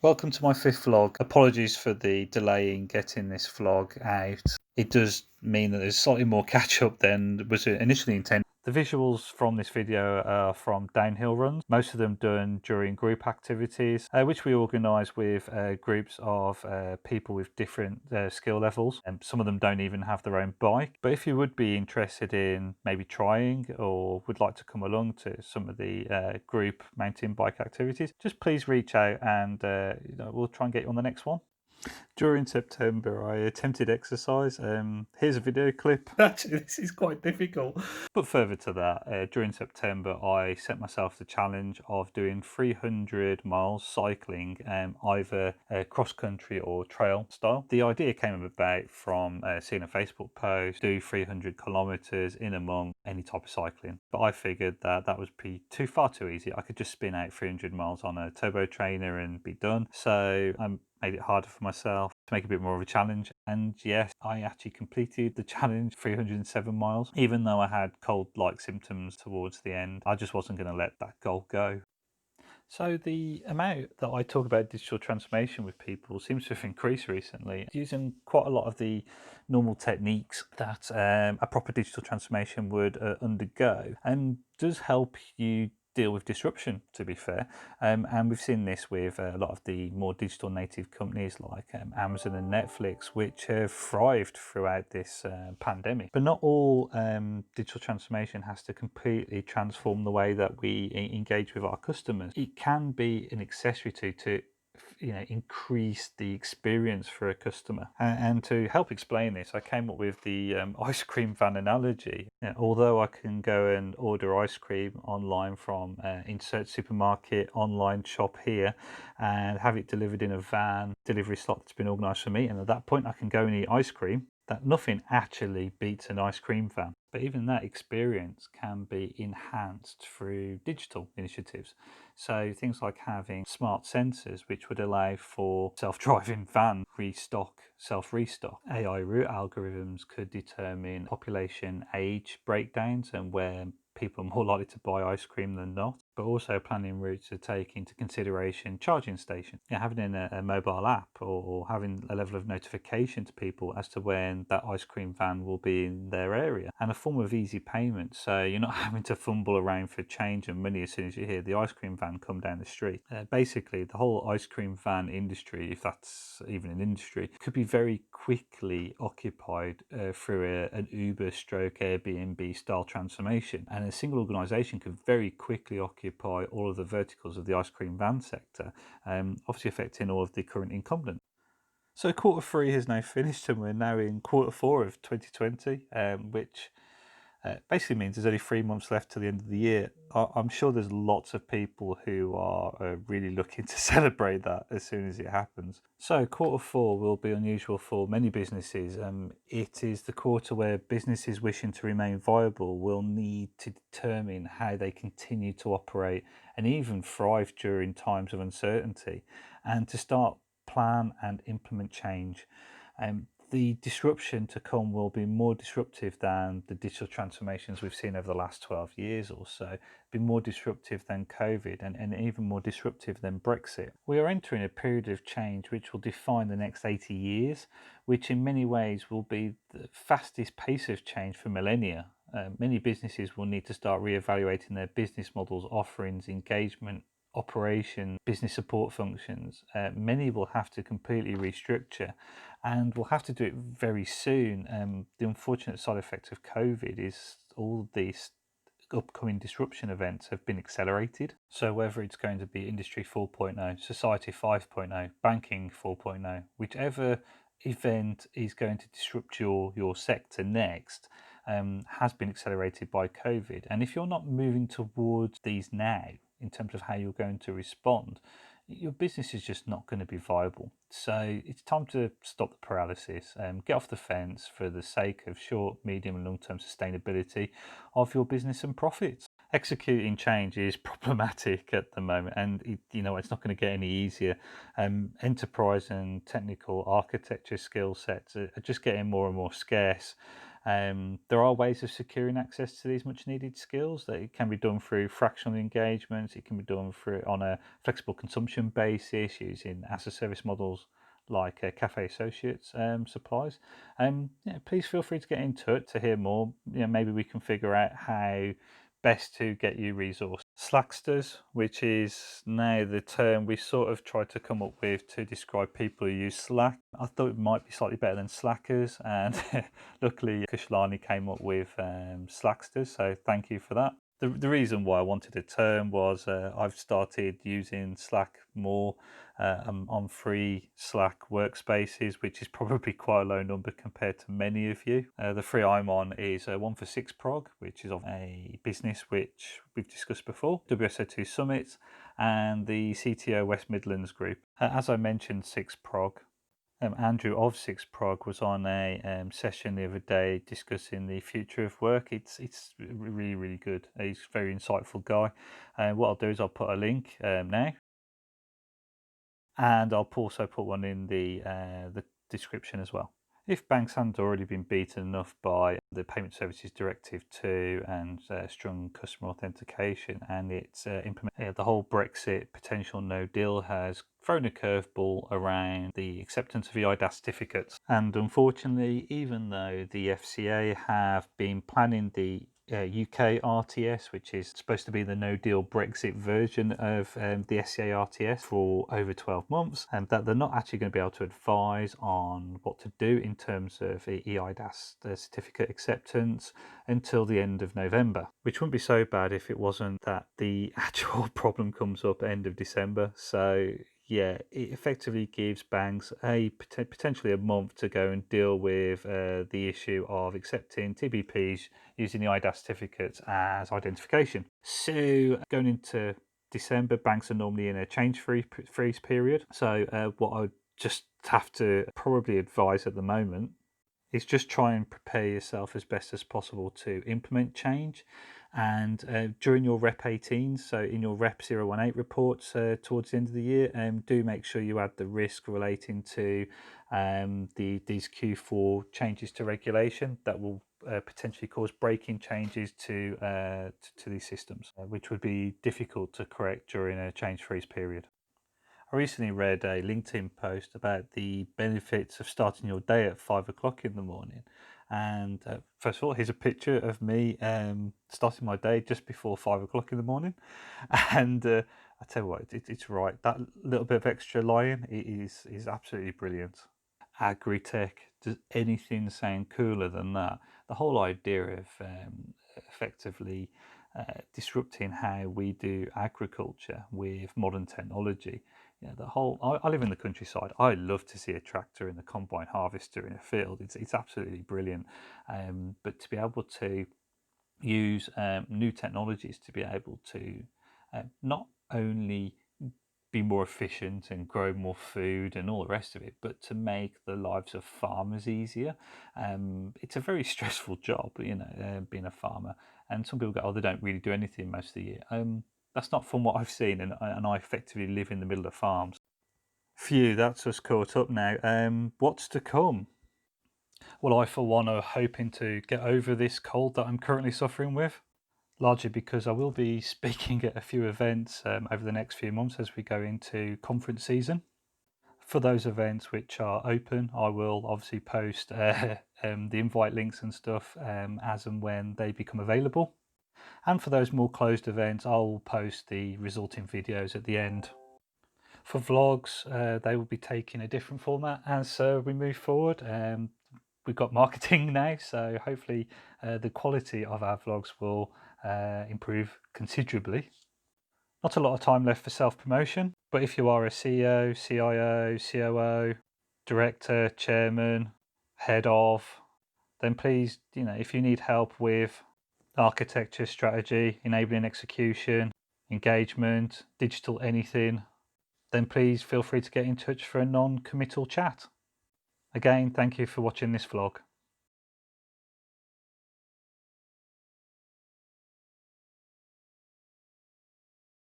Welcome to my fifth vlog. Apologies for the delay in getting this vlog out. It does mean that there's slightly more catch up than was initially intended. The visuals from this video are from downhill runs, most of them done during group activities, which we organise with groups of people with different skill levels. And some of them don't even have their own bike. But if you would be interested in maybe trying or would like to come along to some of the group mountain bike activities, just please reach out and we'll try and get you on the next one. During September, I attempted exercise. Here's a video clip. Actually, this is quite difficult. But further to that, during September, I set myself the challenge of doing 300 miles cycling, either cross-country or trail style. The idea came about from seeing a Facebook post, do 300 kilometers in a month, any type of cycling. But I figured that that was far too easy. I could just spin out 300 miles on a turbo trainer and be done. So I made it harder for myself to make a bit more of a challenge. And yes, I actually completed the challenge, 307 miles. Even though I had cold-like symptoms towards the end, I just wasn't going to let that goal go. So the amount that I talk about digital transformation with people seems to have increased recently, using quite a lot of the normal techniques that a proper digital transformation would undergo, and does help you deal with disruption, to be fair. And we've seen this with a lot of the more digital native companies like Amazon and Netflix, which have thrived throughout this pandemic. But not all digital transformation has to completely transform the way that we engage with our customers. It can be an accessory to increase the experience for a customer. And to help explain this, I came up with the ice cream van analogy. Although I can go and order ice cream online from insert supermarket, online shop here, and have it delivered in a van, delivery slot that's been organised for me, and at that point I can go and eat ice cream, that nothing actually beats an ice cream van. But even that experience can be enhanced through digital initiatives. So things like having smart sensors, which would allow for self-driving van restock, self-restock. AI route algorithms could determine population age breakdowns and where people are more likely to buy ice cream than not, but also planning routes to take into consideration charging stations. Having a mobile app or having a level of notification to people as to when that ice cream van will be in their area, and a form of easy payment, so you're not having to fumble around for change and money as soon as you hear the ice cream van come down the street. Basically, the whole ice cream van industry, if that's even an industry, could be very quickly occupied through an Uber stroke Airbnb style transformation, and a single organisation could very quickly occupy all of the verticals of the ice cream van sector, obviously affecting all of the current incumbents. So quarter three has now finished and we're now in quarter four of 2020, which basically means there's only 3 months left to the end of the year. I'm sure there's lots of people who are really looking to celebrate that as soon as it happens. So quarter four will be unusual for many businesses. It is the quarter where businesses wishing to remain viable will need to determine how they continue to operate and even thrive during times of uncertainty, and to start plan and implement change. The disruption to come will be more disruptive than the digital transformations we've seen over the last 12 years or so, be more disruptive than COVID, and even more disruptive than Brexit. We are entering a period of change which will define the next 80 years, which in many ways will be the fastest pace of change for millennia. Many businesses will need to start re-evaluating their business models, offerings, engagement, operation, business support functions. Many will have to completely restructure, and we'll have to do it very soon. The unfortunate side effect of COVID is all these upcoming disruption events have been accelerated. So whether it's going to be Industry 4.0, Society 5.0, Banking 4.0, whichever event is going to disrupt your sector next, has been accelerated by COVID. And if you're not moving towards these now, in terms of how you're going to respond, your business is just not going to be viable. So it's time to stop the paralysis and get off the fence for the sake of short, medium and long-term sustainability of your business and profits. Executing change is problematic at the moment, and it's not going to get any easier. Enterprise and technical architecture skill sets are just getting more and more scarce, There are ways of securing access to these much needed skills. That it can be done through fractional engagements. It can be done through on a flexible consumption basis using as a service models like Cafe Associates supplies. Yeah, please feel free to get in touch to hear more. Maybe we can figure out how best to get you resourced. Slacksters, which is now the term we sort of tried to come up with to describe people who use Slack. I thought it might be slightly better than slackers, and luckily Kushlani came up with Slacksters, so thank you for that. The reason why I wanted a term was I've started using Slack more on free Slack workspaces, which is probably quite a low number compared to many of you. The free I'm on is one for 6prog, which is of a business which we've discussed before, WSO2 Summit, and the CTO West Midlands group. As I mentioned, 6prog. Andrew of 6prog was on a session the other day discussing the future of work. It's really good. He's a very insightful guy. What I'll do is I'll put a link now, and I'll also put one in the description as well. If banks haven't already been beaten enough by the Payment Services Directive 2 and strong customer authentication and its implementation, the whole BREXIT potential no deal has thrown a curveball around the acceptance of EIDAS certificates. And unfortunately, even though the FCA have been planning the UK RTS, which is supposed to be the no-deal Brexit version of the SCA RTS for over 12 months, and that they're not actually going to be able to advise on what to do in terms of EIDAS certificate acceptance until the end of November, which wouldn't be so bad if it wasn't that the actual problem comes up end of December. So yeah, it effectively gives banks potentially a month to go and deal with the issue of accepting TBPs using the EIDAS certificates as identification. So going into December, banks are normally in a change freeze period. So what I would just have to probably advise at the moment is just try and prepare yourself as best as possible to implement change. And during your Rep 18, so in your Rep 018 reports towards the end of the year, do make sure you add the risk relating to these Q4 changes to regulation that will potentially cause breaking changes to these systems, which would be difficult to correct during a change freeze period. I recently read a LinkedIn post about the benefits of starting your day at 5 o'clock in the morning. And first of all, here's a picture of me starting my day just before 5 o'clock in the morning. And I tell you what, it's right. That little bit of extra lying is absolutely brilliant. Agritech, does anything sound cooler than that? The whole idea of effectively disrupting how we do agriculture with modern technology. Yeah, I live in the countryside. I love to see a tractor and a combine harvester in a field. It's absolutely brilliant. But to be able to use new technologies to be able to not only be more efficient and grow more food and all the rest of it, but to make the lives of farmers easier. It's a very stressful job, being a farmer. And some people go, oh, they don't really do anything most of the year. That's not from what I've seen, and I effectively live in the middle of farms. Phew, that's us caught up now. What's to come? Well, I, for one, are hoping to get over this cold that I'm currently suffering with, largely because I will be speaking at a few events over the next few months as we go into conference season. For those events which are open, I will obviously post the invite links and stuff as and when they become available. And for those more closed events, I'll post the resulting videos at the end. For vlogs, they will be taking a different format as we move forward. We've got marketing now, so hopefully the quality of our vlogs will improve considerably. Not a lot of time left for self-promotion, but if you are a CEO, CIO, COO, director, chairman, head of, then please, if you need help with architecture, strategy, enabling execution, engagement, digital anything, then please feel free to get in touch for a non-committal chat. Again, thank you for watching this vlog.